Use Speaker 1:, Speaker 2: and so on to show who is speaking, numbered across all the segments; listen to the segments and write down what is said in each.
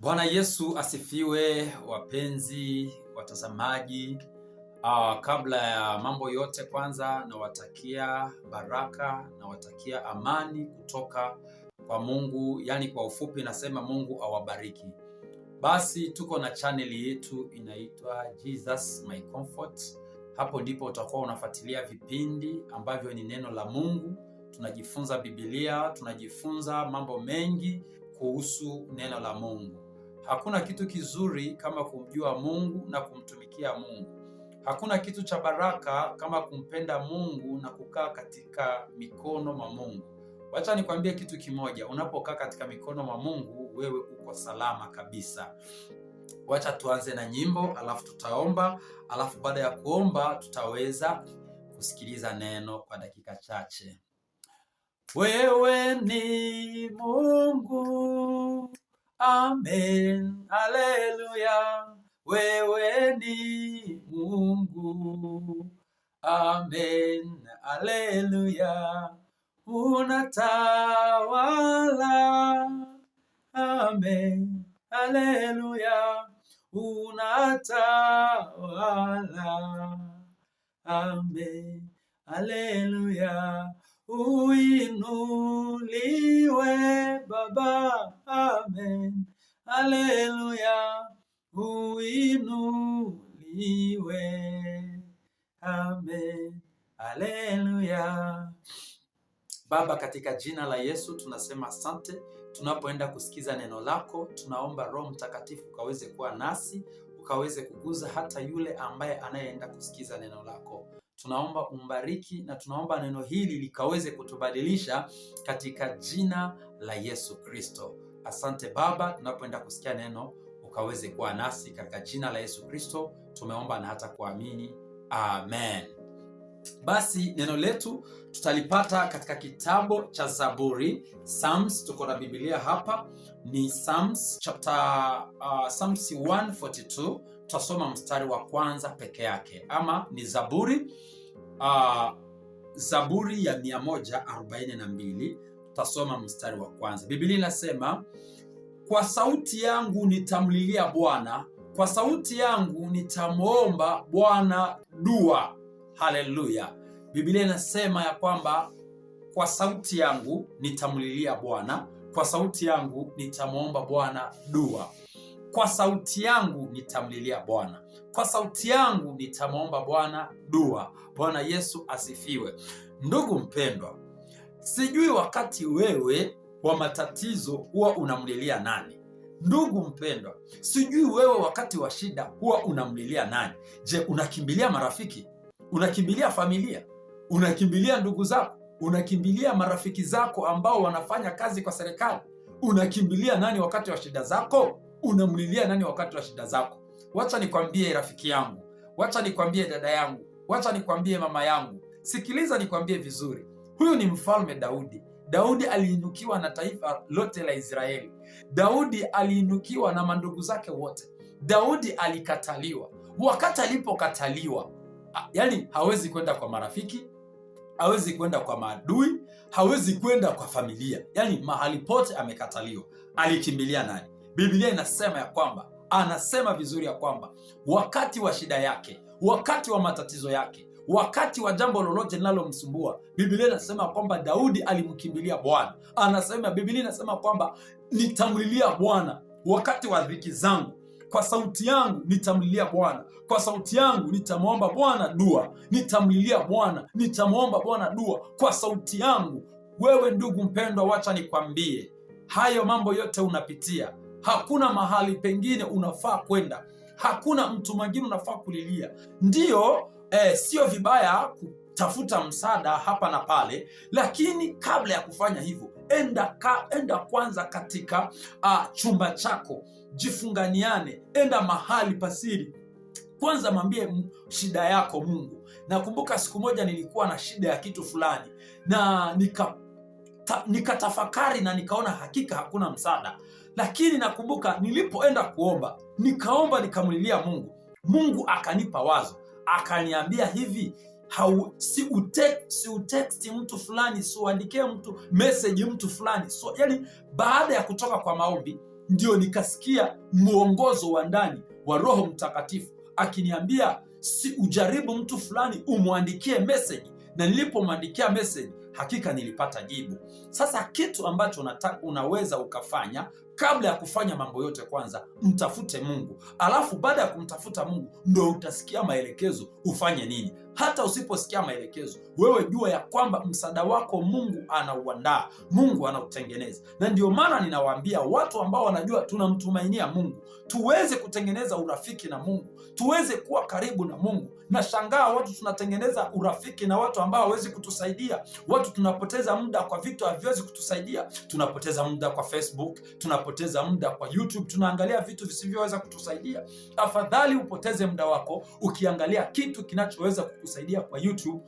Speaker 1: Bwana Yesu asifiwe, wapenzi watazamaji. Kabla ya mambo yote, kwanza nawatakia baraka, nawatakia amani kutoka kwa Mungu. Yani kwa ufupi nasema Mungu awabariki. Basi tuko na chaneli yetu inaitwa Jesus My Comfort. Hapo ndipo utakuwa unafuatilia vipindi ambavyo ni neno la Mungu. Tunajifunza Biblia, tunajifunza mambo mengi kuhusu neno la Mungu. Hakuna kitu kizuri kama kumjua Mungu na kumtumikia Mungu. Hakuna kitu cha baraka kama kumpenda Mungu na kukaa katika mikono mwa Mungu. Wacha nikwambie kitu kimoja, unapokaa katika mikono mwa Mungu, wewe uko salama kabisa. Wacha tuanze na nyimbo, alafu tutaomba, alafu baada ya kuomba tutaweza kusikiliza neno kwa dakika chache. Wewe ni Mungu, amen, haleluya. Wewe ni Mungu, amen, haleluya. Unatawala, amen, haleluya. Unatawala, amen, haleluya. Uinuliwe Baba, amen, haleluya. Uinuliwe, amen, haleluya. Baba, katika jina la Yesu tunasema asante. Tunapoenda kusikiza neno lako, tunaomba Roho Mtakatifu ukaweze kuwa nasi, ukaweze kuguza hata yule ambaye anayeenda kusikiza neno lako. Tunaomba umbariki na tunaomba neno hili likaweze kutubadilisha katika jina la Yesu Kristo. Asante Baba, tunapoenda kusikia neno ukaweze kuwa nasi katika jina la Yesu Kristo. Tumeomba na hata kuamini. Amen. Basi neno letu tutalipata katika kitabu cha Zaburi, Psalms. Tuko na Biblia hapa, ni Psalms chapter Psalms 142. Tutasoma mstari wa kwanza peke yake, ama ni Zaburi Zaburi ya 142. Tutasoma mstari wa kwanza. Biblia inasema, kwa sauti yangu nitamlilia Bwana, kwa sauti yangu nitamwomba Bwana dua. Haleluya. Biblia inasema ya kwamba kwa sauti yangu nitamlilia Bwana, kwa sauti yangu nitamwomba Bwana dua. Kwa sauti yangu nitamlilia Bwana, kwa sauti yangu nitamwomba Bwana dua. Bwana Yesu asifiwe. Ndugu mpendwa, sijui wakati wewe wa matatizo huwa unamlilia nani? Ndugu mpendwa, sijui wewe wakati wa shida huwa unamlilia nani? Je, unakimbilia marafiki? Unakimbilia familia? Unakimbilia ndugu zako? Unakimbilia marafiki zako ambao wanafanya kazi kwa serikali? Unakimbilia nani wakati wa shida zako? Unamlilia nani wakati wa shida zako? Wacha nikwambie rafiki yangu, wacha nikwambie dada yangu, wacha nikwambie mama yangu, sikiliza nikwambie vizuri. Huyu ni mfalme Daudi. Daudi aliinukiwa na taifa lote la Israeli. Daudi aliinukiwa na mandugu zake wote. Daudi alikataliwa. Wakati alipokataliwa, yani hawezi kwenda kwa marafiki, hawezi kwenda kwa maadui, hawezi kwenda kwa familia, yani mahali pote amekataliwa. Alikimbilia nani? Biblia inasema ya kwamba, anasema vizuri ya kwamba wakati wa shida yake, wakati wa matatizo yake, wakati wa jambo lolote linalomsumbua, Biblia inasema kwamba Daudi alimkimbilia Bwana. Anasema, Biblia inasema kwamba nitamlilia Bwana wakati wa dhiki zangu, kwa sauti yangu nitamlilia Bwana, kwa sauti yangu nitamwomba Bwana dua. Nitamlilia Bwana, nitamwomba Bwana dua kwa sauti yangu. Wewe ndugu mpendwa, wacha nikwambie, hayo mambo yote unapitia, hakuna mahali pengine unafaa kwenda, hakuna mtu mwingine unafaa kulilia. Ndiyo, sio vibaya kutafuta msaada hapa na pale, lakini kabla ya kufanya hivyo, enda kwanza katika chumba chako, jifunganiane, enda mahali pasiri, kwanza mwambie shida yako Mungu. Nakumbuka siku moja nilikuwa na shida ya kitu fulani, na nikatafakari na nikaona hakika hakuna msaada. Lakini nakumbuka nilipoenda kuomba, nikamlilia Mungu. Mungu akanipa wazo, akaniambia hivi, si utext mtu fulani, si uandikie mtu message mtu fulani. So yani baada ya kutoka kwa maombi, ndio nikasikia mwongozo wa ndani wa Roho Mtakatifu akiniambia, si ujaribu mtu fulani umwandikie message, na nilipomwandikia message hakika nilipata jibu. Sasa kitu ambacho unaweza ukafanya kabla ya kufanya mambo yote, kwanza mtafute Mungu, alafu baada ya kumtafuta Mungu ndo utasikia maelekezo ufanye nini. Hata usiposikia maelekezo, wewe jua ya kwamba msaada wako Mungu anauandaa, Mungu anautengeneza. Na ndio maana ninawaambia watu ambao wanajua tunamtumainia Mungu, tuweze kutengeneza urafiki na Mungu, tuweze kuwa karibu na Mungu. Na shangaa watu tunatengeneza urafiki na watu ambao hawezi kutusaidia. Watu tunapoteza muda kwa vitu haviwezi kutusaidia. Tunapoteza muda kwa Facebook, tunapoteza muda kwa YouTube, tunaangalia vitu visivyoweza kutusaidia. Afadhali upoteze muda wako ukiangalia kitu kinachoweza kukusaidia kwa YouTube,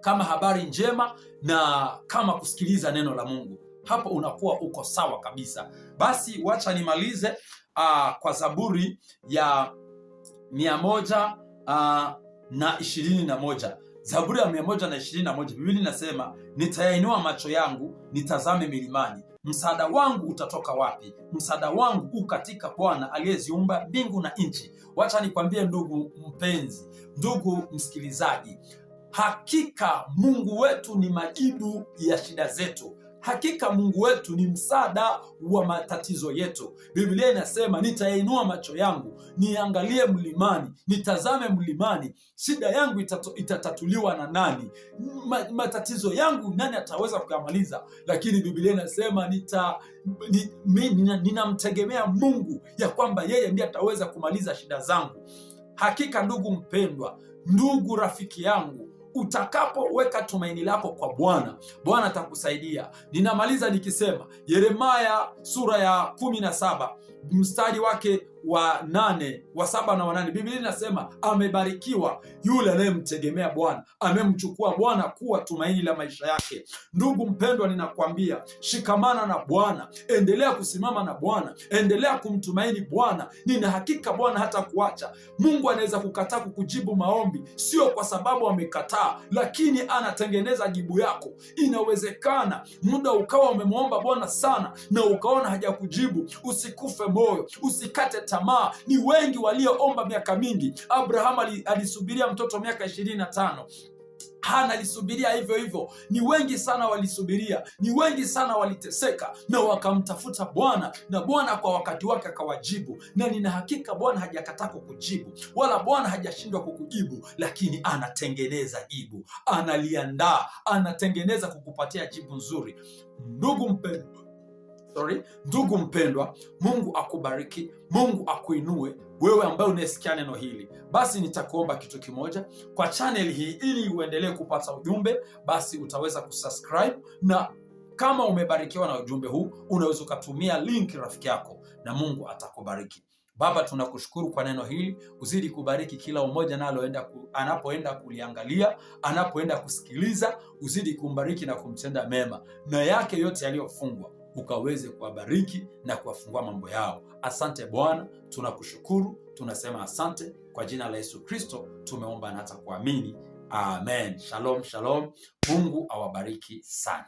Speaker 1: kama habari njema na kama kusikiliza neno la Mungu. Hapo unakuwa uko sawa kabisa. Basi wacha nimalize kwa Zaburi ya 121. Zaburi ya 121, Biblia inasema, nitayainua macho yangu nitazame milimani, msaada wangu utatoka wapi? Msaada wangu u katika Bwana aliyeziumba mbingu na nchi. Wacha nikwambie ndugu mpenzi, ndugu msikilizaji, hakika Mungu wetu ni majibu ya shida zetu. Hakika Mungu wetu ni msaada wa matatizo yetu. Biblia inasema, nitainua macho yangu niangalie mlimani, nitazame mlimani, shida yangu itatatuliwa na nani? Matatizo yangu nani ataweza kuyamaliza? Lakini Biblia inasema ninamtegemea Mungu, ya kwamba yeye ndiye ataweza kumaliza shida zangu. Hakika ndugu mpendwa, ndugu rafiki yangu, utakapoweka tumaini lako kwa Bwana, Bwana atakusaidia. Ninamaliza nikisema Yeremia sura ya 17 mstari wake wa 8, wa 7 na wa 8. Biblia inasema, amebarikiwa yule anayemtegemea Bwana, amemchukua Bwana kuwa tumaini la maisha yake. Ndugu mpendwa, ninakwambia shikamana na Bwana, endelea kusimama na Bwana, endelea kumtumaini Bwana. Nina hakika Bwana hata kuacha. Mungu anaweza kukataa kukujibu maombi, sio kwa sababu amekataa, lakini anatengeneza jibu yako. Inawezekana muda ukawa umemwomba Bwana sana na ukaona hajakujibu. Usikufe moyo, usikate tamaa. Ni wengi walioomba miaka mingi. Abraham alisubiria mtoto miaka 25. Hana alisubiria hivyo hivyo. Ni wengi sana walisubiria, ni wengi sana waliteseka na wakamtafuta Bwana, na Bwana kwa wakati wake akawajibu. Na nina hakika Bwana hajakataa kukujibu, wala Bwana hajashindwa kukujibu, lakini anatengeneza jibu, analiandaa, anatengeneza kukupatia jibu nzuri. Ndugu mpendwa, Mungu akubariki, Mungu akuinue wewe ambaye unasikia neno hili. Basi nitakuomba kitu kimoja kwa channel hii, ili uendelee kupata ujumbe, basi utaweza kusubscribe, na kama umebarikiwa na ujumbe huu, unaweza ukatumia link rafiki yako, na Mungu atakubariki. Baba, tunakushukuru kwa neno hili. Uzidi kubariki kila mmoja nalo anapoenda kuliangalia, anapoenda kusikiliza. Uzidi kumbariki na kumtenda mema, na yake yote yaliyofungwa ukaweze kuwabariki na kuwafungua mambo yao. Asante Bwana, tunakushukuru, tunasema asante. Kwa jina la Yesu Kristo tumeomba na hata kuamini. Amen. Shalom, shalom. Mungu awabariki sana.